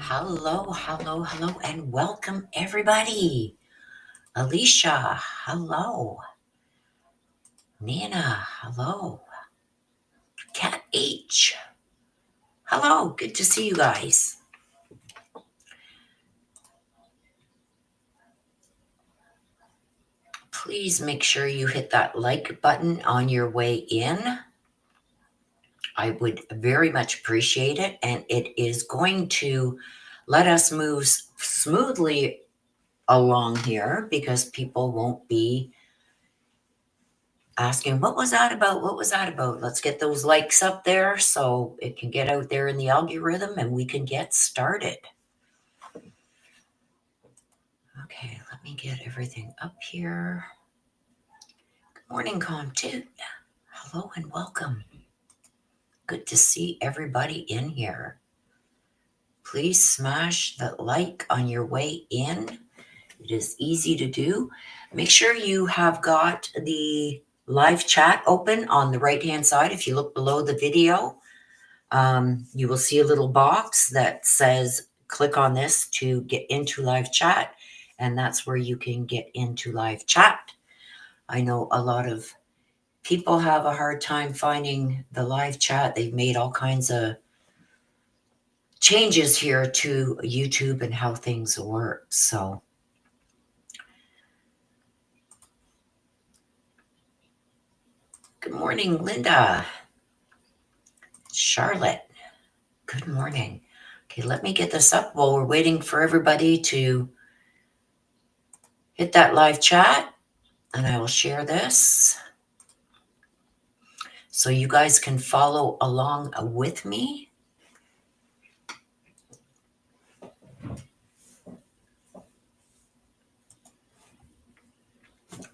Hello, hello, hello, and welcome everybody. Alicia, hello. Nina, hello. Cat H, hello. Good to see you guys. Please make sure you hit that like button on your way in. I would very much appreciate it, and it is going to let us move smoothly along here because people won't be asking, what was that about? What was that about? Let's get those likes up there so it can get out there in the algorithm and we can get started. Okay, let me get everything up here. Good morning, Comtoot. Hello and welcome. Good to see everybody in here. Please smash the like on your way in. It is easy to do. Make sure you have got the live chat open on the right-hand side. If you look below the video, you will see a little box that says click on this to get into live chat, and that's where you can get into live chat. I know a lot of people have a hard time finding the live chat. They've made all kinds of changes here to YouTube and how things work. So good morning, Linda. Charlotte, good morning. Okay, let me get this up while we're waiting for everybody to hit that live chat, and I will share this so you guys can follow along with me.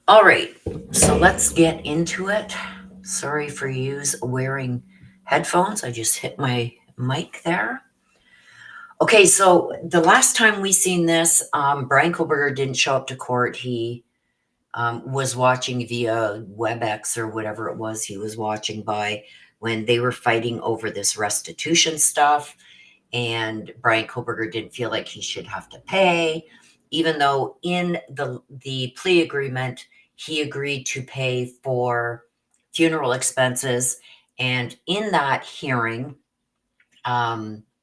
All right, so let's get into it. Sorry for yous wearing headphones. I just hit my mic there. Okay, so the last time we seen this, Bryan Kohberger didn't show up to court. He was watching via WebEx or whatever it was he was watching by when they were fighting over this restitution stuff. And Bryan Kohberger didn't feel like he should have to pay, even though in the plea agreement, he agreed to pay for funeral expenses. And in that hearing,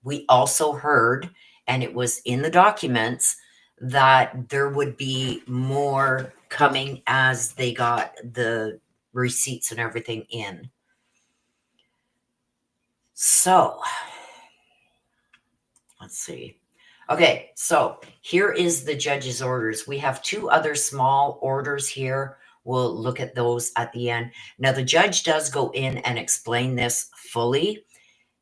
we also heard, and it was in the documents, that there would be more coming as they got the receipts and everything in. So let's see. Okay, so here is the judge's orders. We have two other small orders here. We'll look at those at the end. Now, the judge does go in and explain this fully,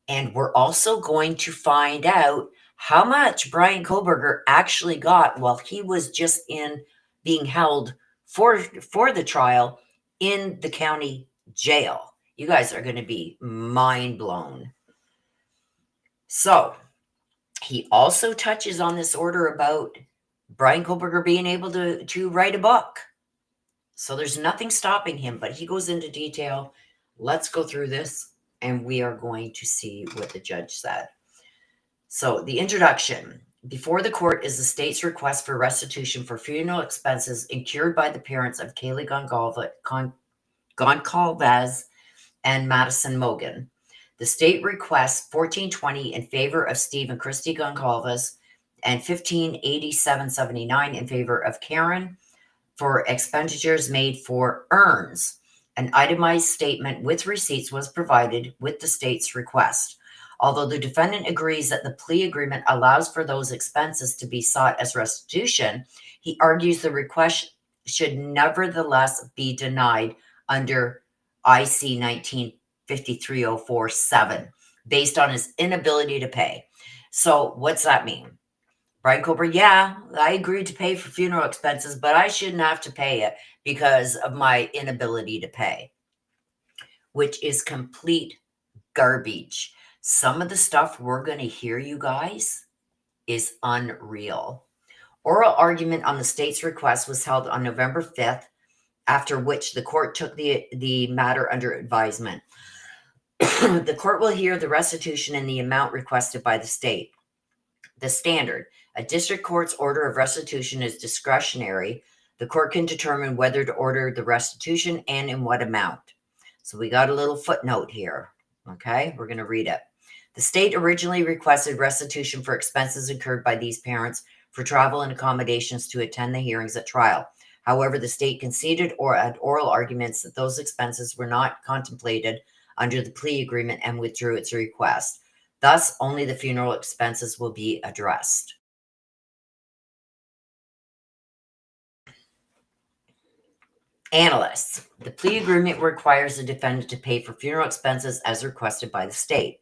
and we're also going to find out how much Bryan Kohberger actually got while he was just in being held for the trial in the county jail. You guys are going to be mind blown. So, he also touches on this order about Bryan Kohberger being able to write a book. So there's nothing stopping him, but he goes into detail. Let's go through this, and we are going to see what the judge said. So the introduction. Before the court is the state's request for restitution for funeral expenses incurred by the parents of Kaylee Goncalves and Madison Mogan. The state requests $14.20 in favor of Steve and Christy Goncalves and $15.87.79 in favor of Karen for expenditures made for urns. An itemized statement with receipts was provided with the state's request. Although the defendant agrees that the plea agreement allows for those expenses to be sought as restitution, he argues the request should nevertheless be denied under IC 1953-04-7 based on his inability to pay. So what's that mean? Bryan Kohberger, yeah, I agreed to pay for funeral expenses, but I shouldn't have to pay it because of my inability to pay, which is complete garbage. Some of the stuff we're going to hear, you guys, is unreal. Oral argument on the state's request was held on November 5th, after which the court took the matter under advisement. The court will hear the restitution in the amount requested by the state. The standard. A district court's order of restitution is discretionary. The court can determine whether to order the restitution and in what amount. So we got a little footnote here. Okay, we're going to read it. The state originally requested restitution for expenses incurred by these parents for travel and accommodations to attend the hearings at trial. However, the state conceded or had oral arguments that those expenses were not contemplated under the plea agreement and withdrew its request. Thus, only the funeral expenses will be addressed. Analysts. The plea agreement requires the defendant to pay for funeral expenses as requested by the state.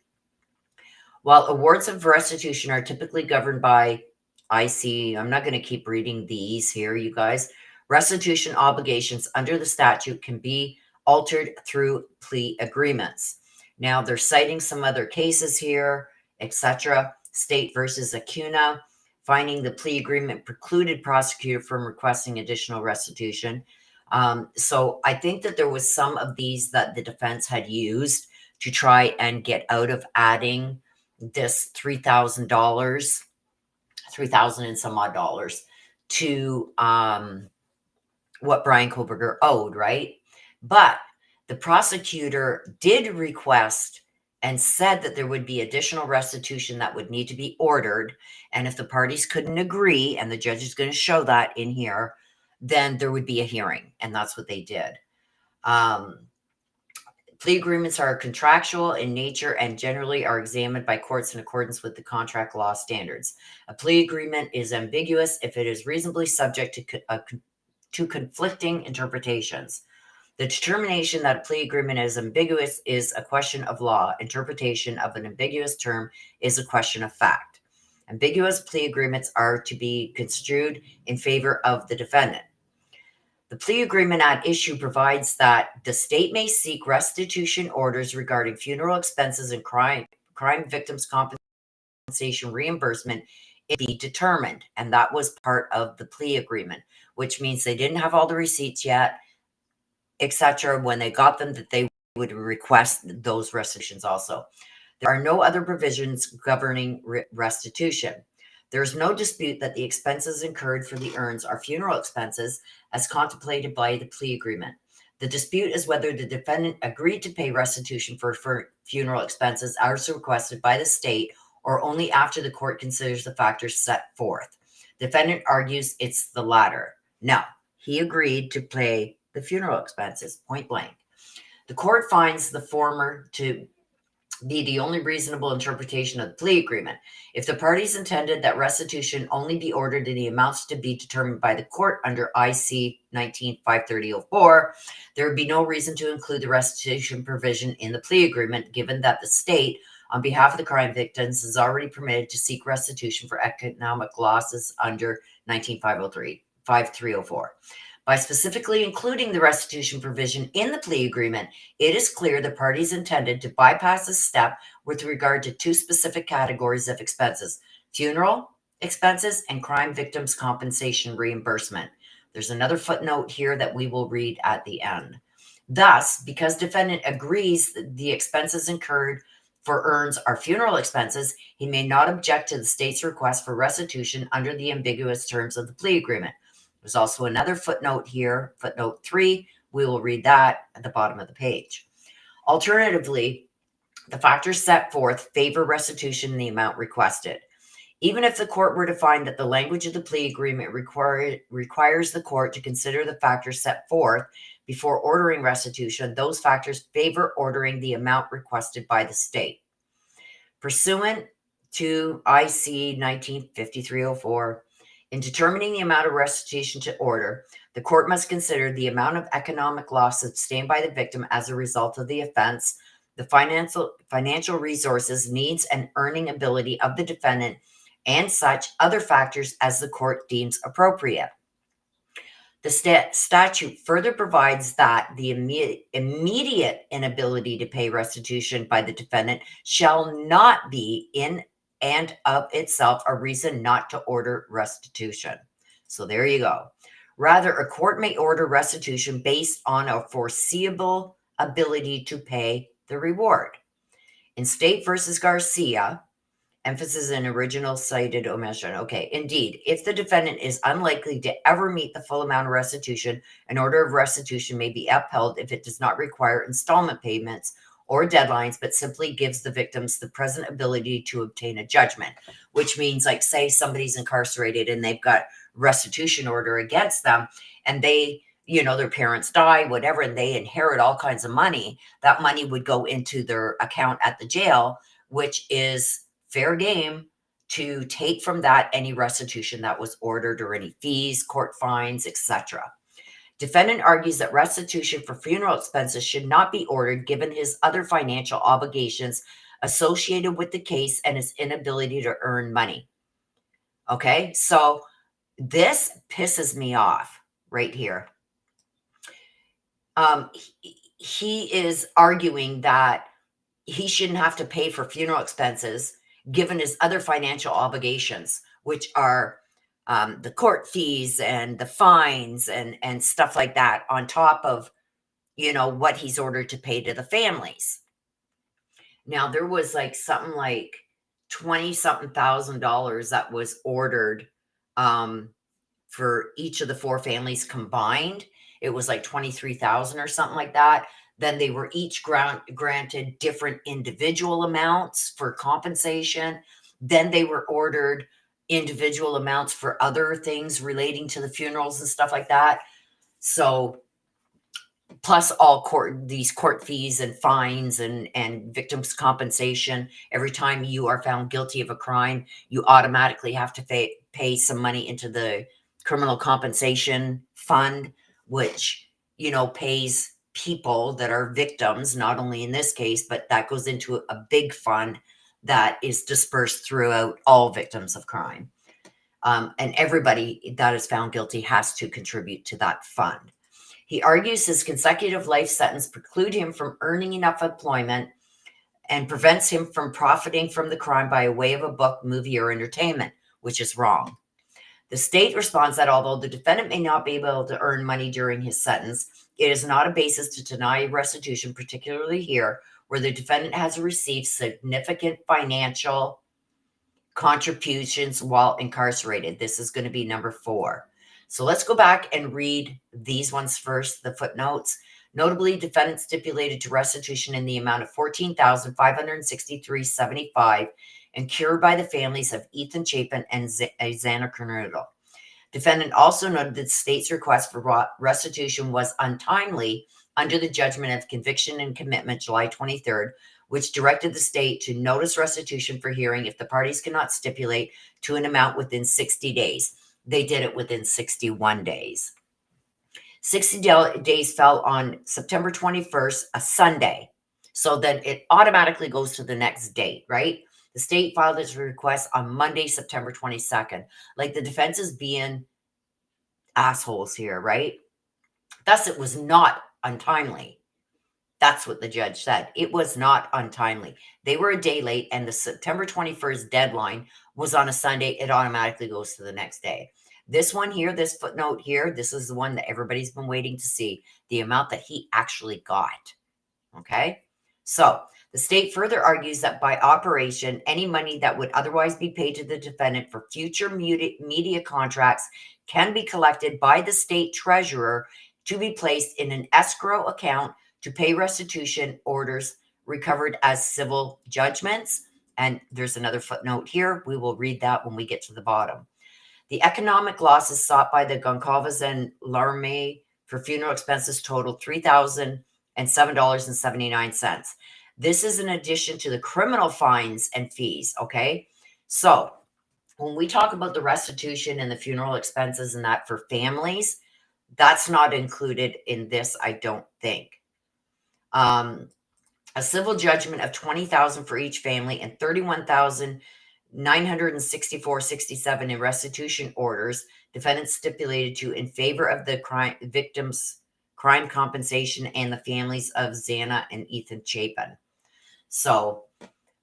While awards of restitution are typically governed by I'm not going to keep reading these here, you guys. Restitution obligations under the statute can be altered through plea agreements. Now, they're citing some other cases here, etc. State versus Acuna, finding the plea agreement precluded prosecutor from requesting additional restitution. So I think that there was some of these that the defense had used to try and get out of adding this $3,000, $3,000 and some odd dollars to what Bryan Kohberger owed, right? But the prosecutor did request and said that there would be additional restitution that would need to be ordered. And if the parties couldn't agree, and the judge is going to show that in here, then there would be a hearing. And that's what they did. Plea agreements are contractual in nature and generally are examined by courts in accordance with the contract law standards. A plea agreement is ambiguous if it is reasonably subject to conflicting interpretations. The determination that a plea agreement is ambiguous is a question of law. Interpretation of an ambiguous term is a question of fact. Ambiguous plea agreements are to be construed in favor of the defendant. The plea agreement at issue provides that the state may seek restitution orders regarding funeral expenses and crime victims' compensation reimbursement if be determined. And that was part of the plea agreement, which means they didn't have all the receipts yet, etc. When they got them, that they would request those restitutions also. There are no other provisions governing restitution. There is no dispute that the expenses incurred for the urns are funeral expenses as contemplated by the plea agreement. The dispute is whether the defendant agreed to pay restitution for funeral expenses as requested by the state or only after the court considers the factors set forth. The defendant argues it's the latter. No, he agreed to pay the funeral expenses, point blank. The court finds the former to be the only reasonable interpretation of the plea agreement. If the parties intended that restitution only be ordered in the amounts to be determined by the court under IC 19-530-04, there would be no reason to include the restitution provision in the plea agreement, given that the state, on behalf of the crime victims, is already permitted to seek restitution for economic losses under 19-503-5304. By specifically including the restitution provision in the plea agreement, it is clear the parties intended to bypass this step with regard to two specific categories of expenses: funeral expenses and crime victims' compensation reimbursement. There's another footnote here that we will read at the end. Thus, because defendant agrees that the expenses incurred for Earns are funeral expenses, he may not object to the state's request for restitution under the ambiguous terms of the plea agreement. There's also another footnote here, footnote 3. We will read that at the bottom of the page. Alternatively, the factors set forth favor restitution in the amount requested. Even if the court were to find that the language of the plea agreement requires the court to consider the factors set forth before ordering restitution, those factors favor ordering the amount requested by the state. Pursuant to IC 19-53-04, in determining the amount of restitution to order, the court must consider the amount of economic loss sustained by the victim as a result of the offense, the financial resources, needs, and earning ability of the defendant, and such other factors as the court deems appropriate. The statute further provides that the immediate inability to pay restitution by the defendant shall not be in and of itself a reason not to order restitution. So there you go. Rather, a court may order restitution based on a foreseeable ability to pay the reward. In State versus Garcia, emphasis in original cited omission. Okay, indeed, if the defendant is unlikely to ever meet the full amount of restitution, an order of restitution may be upheld if it does not require installment payments or deadlines, but simply gives the victims the present ability to obtain a judgment, which means, like, say somebody's incarcerated and they've got restitution order against them, and they, their parents die, whatever, and they inherit all kinds of money. That money would go into their account at the jail, which is fair game to take from that any restitution that was ordered or any fees, court fines, etc. Defendant argues that restitution for funeral expenses should not be ordered given his other financial obligations associated with the case and his inability to earn money. Okay, so this pisses me off right here. He is arguing that he shouldn't have to pay for funeral expenses given his other financial obligations, which are the court fees and the fines and stuff like that, on top of, what he's ordered to pay to the families. Now, there was like something like $20-something thousand that was ordered for each of the four families combined. It was like 23,000 or something like that. Then they were each granted different individual amounts for compensation. Then they were ordered individual amounts for other things relating to the funerals and stuff like that. So plus all these court fees and fines and victims compensation. Every time you are found guilty of a crime, you automatically have to pay some money into the criminal compensation fund, which, pays people that are victims, not only in this case, but that goes into a big fund that is dispersed throughout all victims of crime. And everybody that is found guilty has to contribute to that fund. He argues his consecutive life sentence preclude him from earning enough employment and prevents him from profiting from the crime by way of a book, movie, or entertainment, which is wrong. The state responds that although the defendant may not be able to earn money during his sentence, it is not a basis to deny restitution, particularly here, where the defendant has received significant financial contributions while incarcerated. This is going to be number 4. So let's go back and read these ones first, the footnotes. Notably, defendant stipulated to restitution in the amount of $14,563.75 incurred by the families of Ethan Chapin and Xana Kernodle. Defendant also noted that the state's request for restitution was untimely under the judgment of conviction and commitment July 23rd, which directed the state to notice restitution for hearing if the parties cannot stipulate to an amount within 60 days. They did it within 61 days. 60 days fell on September 21st, a Sunday. So then it automatically goes to the next date, right? The state filed its request on Monday, September 22nd. Like, the defense is being assholes here, right? Thus, it was not untimely. That's what the judge said. It was not untimely. They were a day late, and the September 21st deadline was on a Sunday. It automatically goes to the next day. This one here, this footnote here, this is the one that everybody's been waiting to see, the amount that he actually got. Okay? So the state further argues that by operation, any money that would otherwise be paid to the defendant for future media contracts can be collected by the state treasurer to be placed in an escrow account to pay restitution orders recovered as civil judgments. And there's another footnote here. We will read that when we get to the bottom. The economic losses sought by the Goncalves and Laramie for funeral expenses totaled $3,007.79. This is in addition to the criminal fines and fees, okay? So when we talk about the restitution and the funeral expenses and that for families, that's not included in this, I don't think. A civil judgment of $20,000 for each family and $31,964.67 in restitution orders, defendants stipulated to in favor of the victims' crime compensation and the families of Xana and Ethan Chapin. So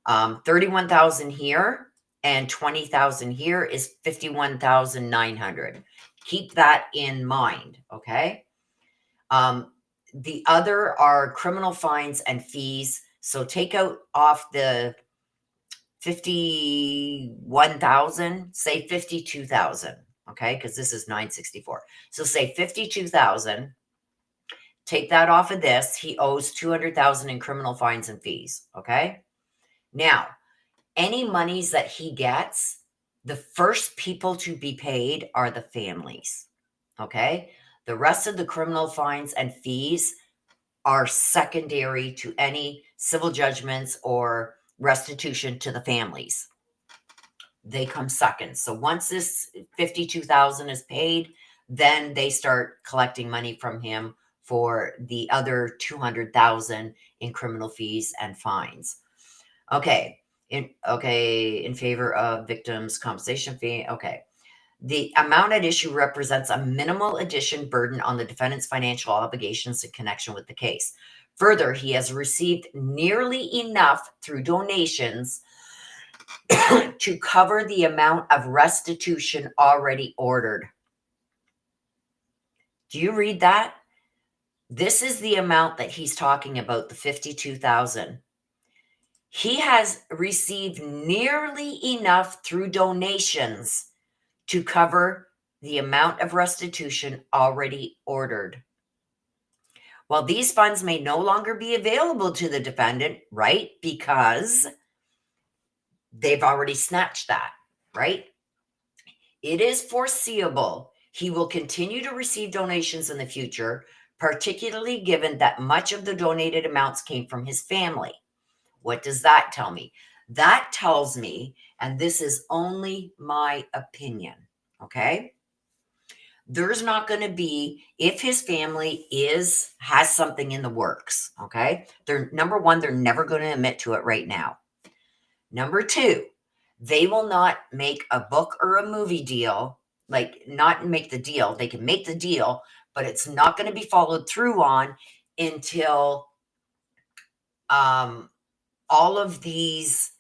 31,000 here and 20,000 here is 51,900. Keep that in mind, okay? The other are criminal fines and fees. So take out off the 51,000, say 52,000, okay? Because this is 964. So say 52,000. Take that off of this. He owes 200,000 in criminal fines and fees, okay? Now, any monies that he gets, the first people to be paid are the families, okay? The rest of the criminal fines and fees are secondary to any civil judgments or restitution to the families. They come second. So once this 52,000 is paid, then they start collecting money from him for the other 200,000 in criminal fees and fines. Okay. In favor of victims' compensation fee. Okay. The amount at issue represents a minimal addition burden on the defendant's financial obligations in connection with the case. Further, he has received nearly enough through donations to cover the amount of restitution already ordered. Do you read that? This is the amount that he's talking about, the 52,000. He has received nearly enough through donations to cover the amount of restitution already ordered. While these funds may no longer be available to the defendant, right? Because they've already snatched that, right? It is foreseeable he will continue to receive donations in the future, particularly given that much of the donated amounts came from his family. What does that tell me? That tells me, and this is only my opinion, okay? There's not going to be, if his family has something in the works, okay? Number one, they're never going to admit to it right now. Number two, they will not make a book or a movie deal, like not make the deal. They can make the deal, but it's not going to be followed through on until all of these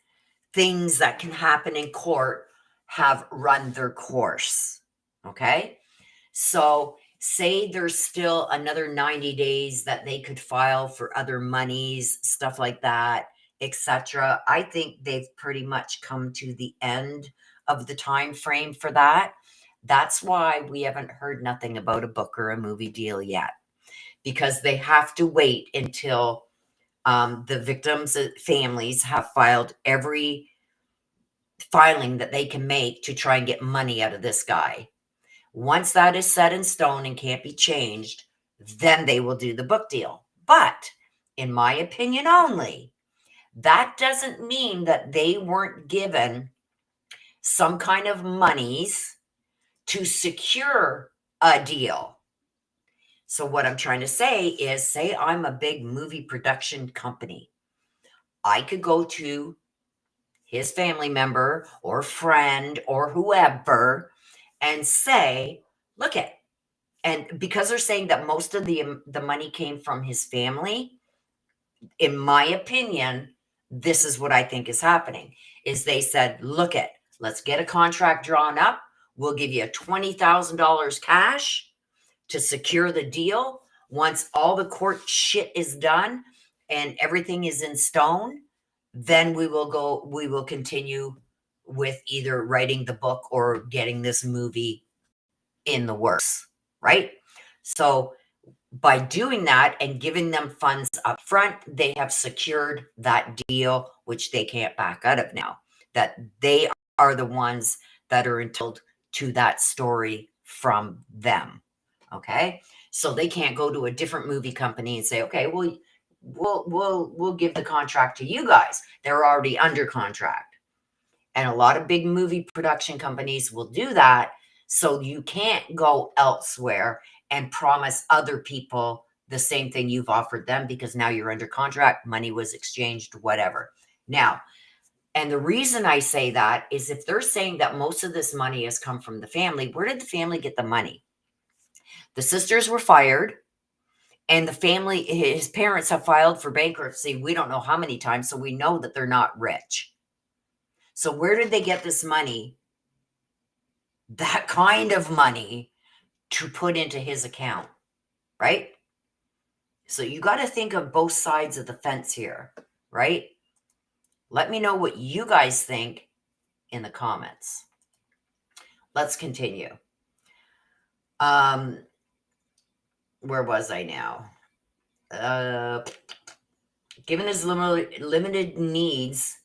things that can happen in court have run their course, okay? So say there's still another 90 days that they could file for other monies, stuff like that, etc. I think they've pretty much come to the end of the time frame for that. That's why we haven't heard nothing about a book or a movie deal yet, because they have to wait until the victims' families have filed every filing that they can make to try and get money out of this guy. Once that is set in stone and can't be changed, then they will do the book deal. But in my opinion only, That doesn't mean that they weren't given some kind of monies to secure a deal. So what I'm trying to say is, say I'm a big movie production company. I could go to his family member or friend or whoever and say, look at, and because they're saying that most of the money came from his family, in my opinion, this is what I think is happening, is they said, look at, let's get a contract drawn up. We'll give you $20,000 cash to secure the deal. Once all the court shit is done and everything is in stone, then we will continue with either writing the book or getting this movie in the works, right? So by doing that and giving them funds up front, they have secured that deal, which they can't back out of now. That they are the ones that are entitled to that story from them. Okay, so they can't go to a different movie company and say, okay, well, we'll give the contract to you guys. They're already under contract, and a lot of big movie production companies will do that. So you can't go elsewhere and promise other people the same thing you've offered them, because now you're under contract, money was exchanged, whatever. Now, and the reason I say that is, if they're saying that most of this money has come from the family, where did the family get the money? The sisters were fired, and the family, his parents have filed for bankruptcy. We don't know how many times, so we know that they're not rich. So where did they get this money, that kind of money, to put into his account, right? So you got to think of both sides of the fence here, right? Let me know what you guys think in the comments. Let's continue. Where was I now? Given his limited needs,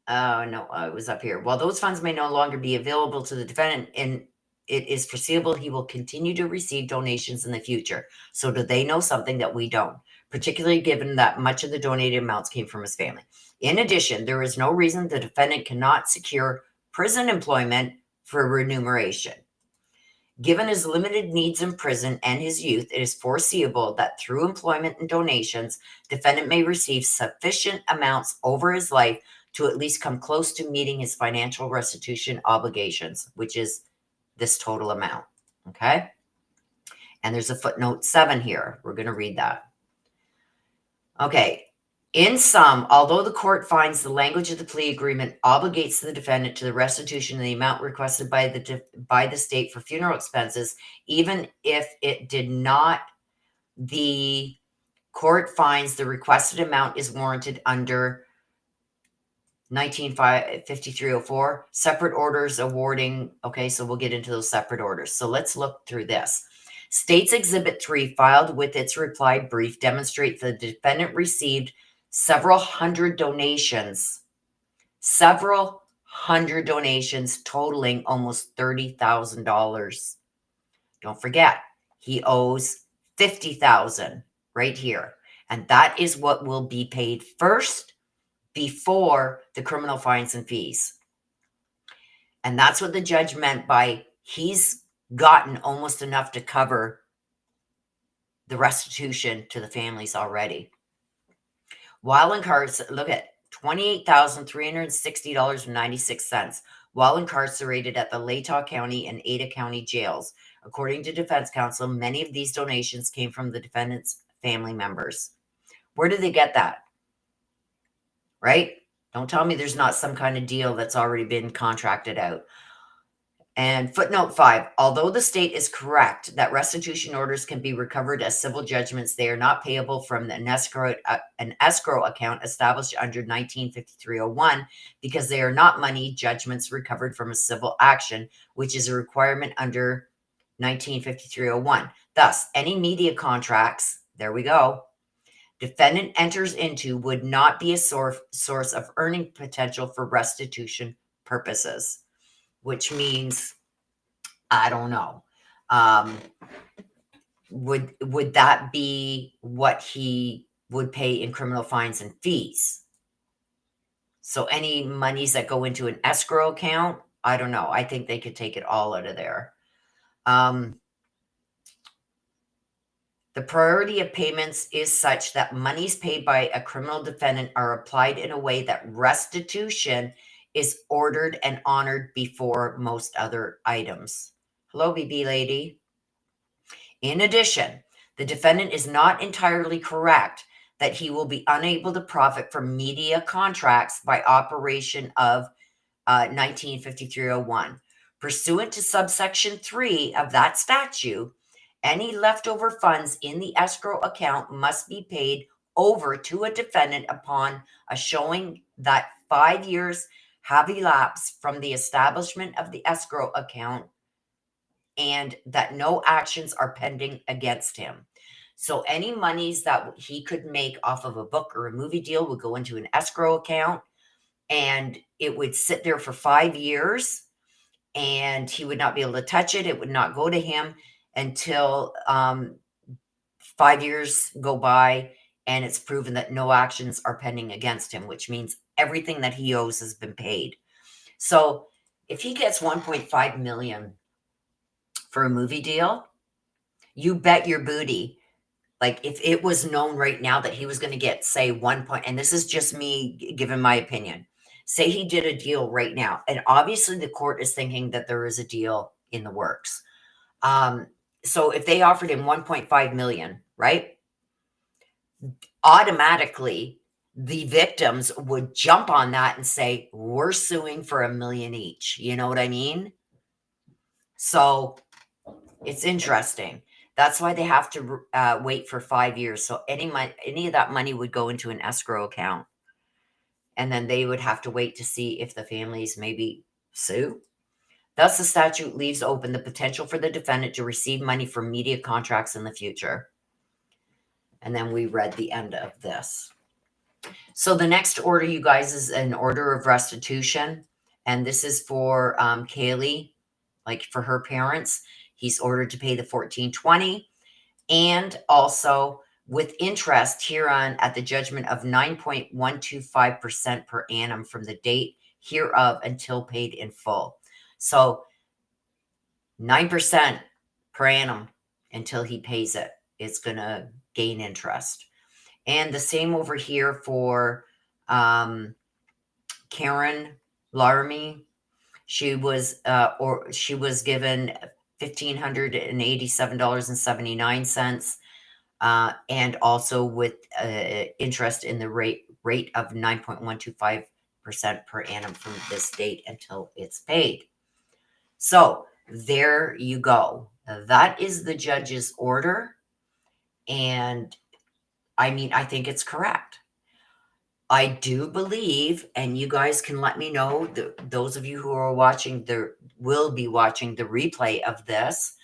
no, it was up here. While those funds may no longer be available to the defendant, and it is foreseeable he will continue to receive donations in the future. So do they know something that we don't? Particularly given that much of the donated amounts came from his family. In addition, there is no reason the defendant cannot secure prison employment for remuneration. Given his limited needs in prison and his youth, it is foreseeable that through employment and donations, defendant may receive sufficient amounts over his life to at least come close to meeting his financial restitution obligations, which is this total amount. Okay? And there's a footnote 7 here. We're going to read that. Okay. In sum, although the court finds the language of the plea agreement obligates the defendant to the restitution of the amount requested by the state for funeral expenses, even if it did not, the court finds the requested amount is warranted under 195304, separate orders awarding. Okay, so we'll get into those separate orders. So let's look through this. State's Exhibit 3, filed with its reply brief, demonstrates the defendant received several hundred donations totaling almost $30,000. Don't forget, he owes $50,000 right here. And that is what will be paid first before the criminal fines and fees. And that's what the judge meant by he's gotten almost enough to cover the restitution to the families already. While incarcerated, look at $28,360.96 while incarcerated at the Latah County and Ada County jails. According to defense counsel, many of these donations came from the defendant's family members. Where did they get that? Right? Don't tell me there's not some kind of deal that's already been contracted out. And footnote 5, although the state is correct that restitution orders can be recovered as civil judgments, they are not payable from an escrow account established under 1953-01 because they are not money judgments recovered from a civil action, which is a requirement under 1953-01. Thus, any media contracts, there we go, defendant enters into would not be a source of earning potential for restitution purposes. Which means, I don't know. Would that be what he would pay in criminal fines and fees? So any monies that go into an escrow account, I don't know. I think they could take it all out of there. The priority of payments is such that monies paid by a criminal defendant are applied in a way that restitution is ordered and honored before most other items. Hello, BB lady. In addition, the defendant is not entirely correct that he will be unable to profit from media contracts by operation of 1953-01. Pursuant to subsection 3 of that statute, any leftover funds in the escrow account must be paid over to a defendant upon a showing that 5 years have elapsed from the establishment of the escrow account and that no actions are pending against him. So any monies that he could make off of a book or a movie deal would go into an escrow account, and it would sit there for 5 years, and he would not be able to touch it. It would not go to him until 5 years go by and it's proven that no actions are pending against him, which means everything that he owes has been paid. So if he gets 1.5 million for a movie deal, you bet your booty, like if it was known right now that he was going to get, say, 1 point, and this is just me giving my opinion, say he did a deal right now, and obviously the court is thinking that there is a deal in the works. So if they offered him 1.5 million, right? Automatically, the victims would jump on that and say, we're suing for $1 million each. You know what I mean? So it's interesting. That's why they have to wait for 5 years. So any of that money would go into an escrow account. And then they would have to wait to see if the families maybe sue. Thus, the statute leaves open the potential for the defendant to receive money from media contracts in the future. And then we read the end of this. So the next order, you guys, is an order of restitution. And this is for Kaylee, like for her parents. He's ordered to pay the $1,420, and also with interest hereon at the judgment of 9.125% per annum from the date hereof until paid in full. So 9% per annum until he pays it. It's going to gain interest. And the same over here for Karen Laramie. She was given $1,587.79, and also with interest in the rate of 9.125% per annum from this date until it's paid. So there you go. That is the judge's order, and I mean, I think it's correct. I do believe, and you guys can let me know, those of you who are watching, will be watching the replay of this.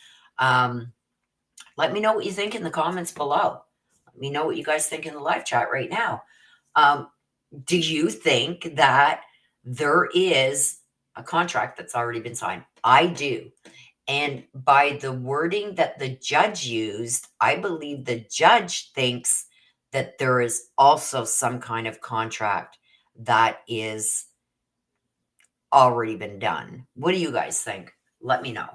Let me know what you think in the comments below. Let me know what you guys think in the live chat right now. Do you think that there is a contract that's already been signed? I do. And by the wording that the judge used, I believe the judge thinks that there is also some kind of contract that is already been done. What do you guys think? Let me know.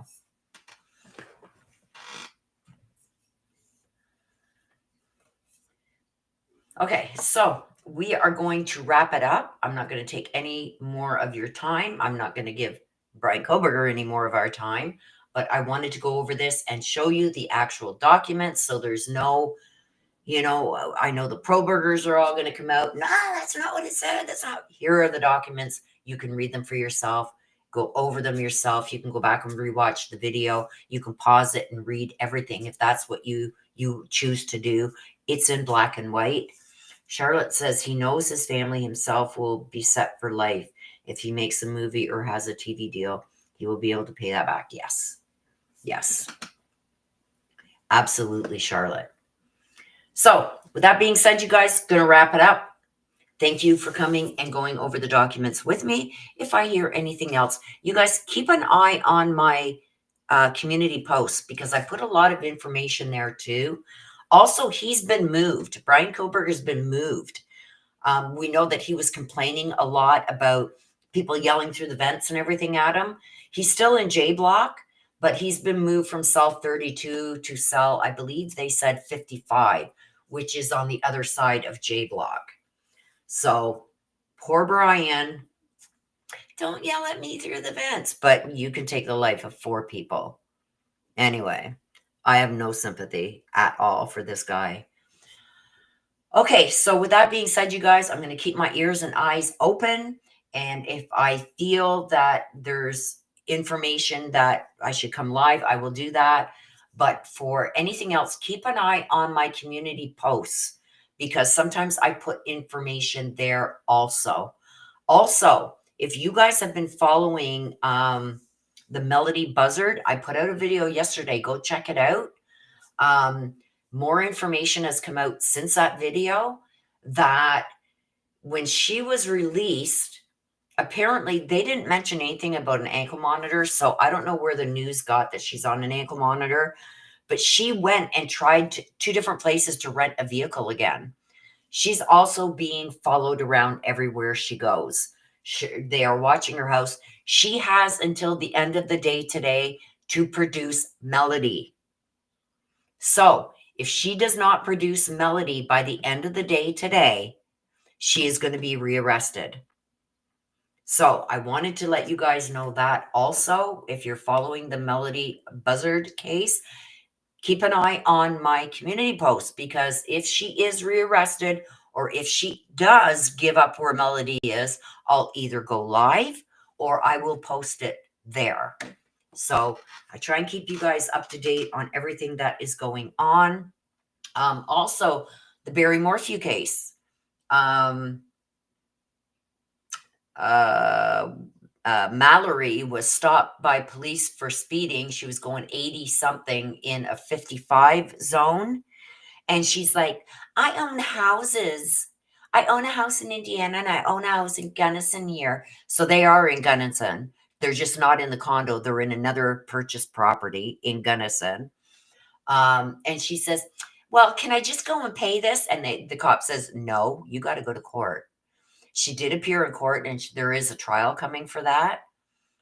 Okay, so we are going to wrap it up. I'm not going to take any more of your time. I'm not going to give Bryan Kohberger any more of our time, but I wanted to go over this and show you the actual documents so there's no, I know the pro-burgers are all going to come out. No, that's not what it said. That's not. Here are the documents. You can read them for yourself. Go over them yourself. You can go back and rewatch the video. You can pause it and read everything if that's what you choose to do. It's in black and white. Charlotte says he knows his family himself will be set for life. If he makes a movie or has a TV deal, he will be able to pay that back. Yes. Yes. Absolutely, Charlotte. So with that being said, you guys, going to wrap it up. Thank you for coming and going over the documents with me. If I hear anything else, you guys keep an eye on my community posts because I put a lot of information there too. Also, he's been moved. Bryan Kohberger has been moved. We know that he was complaining a lot about people yelling through the vents and everything at him. He's still in J block, but he's been moved from cell 32 to cell, I believe they said 55, which is on the other side of J block. So poor Bryan, don't yell at me through the vents, but you can take the life of 4 people. Anyway, I have no sympathy at all for this guy. Okay, so with that being said, you guys, I'm going to keep my ears and eyes open. And if I feel that there's information that I should come live, I will do that. But for anything else, keep an eye on my community posts because sometimes I put information there also. Also, if you guys have been following the Melody Buzzard, I put out a video yesterday. Go check it out. More information has come out since that video that when she was released, apparently they didn't mention anything about an ankle monitor. So I don't know where the news got that she's on an ankle monitor, but she went and tried 2 different places to rent a vehicle again. She's also being followed around everywhere she goes. They are watching her house. She has until the end of the day today to produce Melody. So if she does not produce Melody by the end of the day today, she is going to be rearrested. So I wanted to let you guys know that also. If you're following the Melody Buzzard case, keep an eye on my community posts because if she is rearrested or if she does give up where Melody is, I'll either go live or I will post it there. So I try and keep you guys up to date on everything that is going on. Also, the Barry Morphew case. Mallory was stopped by police for speeding. She was going 80 something in a 55 zone. And she's like, I own houses. I own a house in Indiana and I own a house in Gunnison here. So they are in Gunnison. They're just not in the condo. They're in another purchased property in Gunnison. And she says, well, can I just go and pay this? And the cop says, no, you got to go to court. She did appear in court and there is a trial coming for that.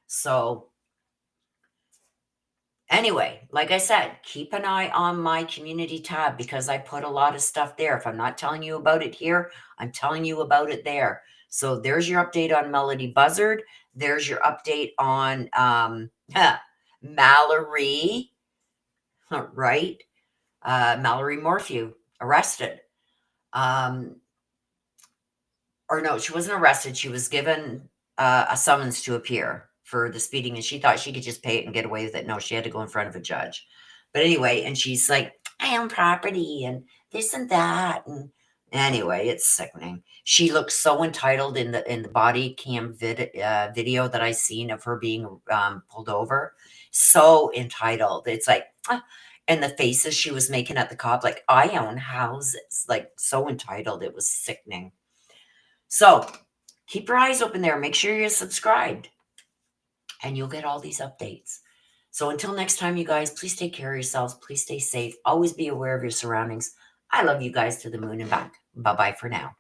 So anyway, like I said, keep an eye on my community tab because I put a lot of stuff there. If I'm not telling you about it here, I'm telling you about it there. So there's your update on Melody Buzzard. There's your update on Mallory, right? Mallory Morphew arrested. Or no, she wasn't arrested. She was given a summons to appear for the speeding, and she thought she could just pay it and get away with it. No, she had to go in front of a judge. But anyway, and she's like, I own property and this and that. And anyway, it's sickening. She looks so entitled in the body cam video that I seen of her being pulled over. So entitled. It's like, and the faces she was making at the cop, like, I own houses, like so entitled. It was sickening. So keep your eyes open there. Make sure you're subscribed and you'll get all these updates. So until next time, you guys, please take care of yourselves. Please stay safe. Always be aware of your surroundings. I love you guys to the moon and back. Bye-bye for now.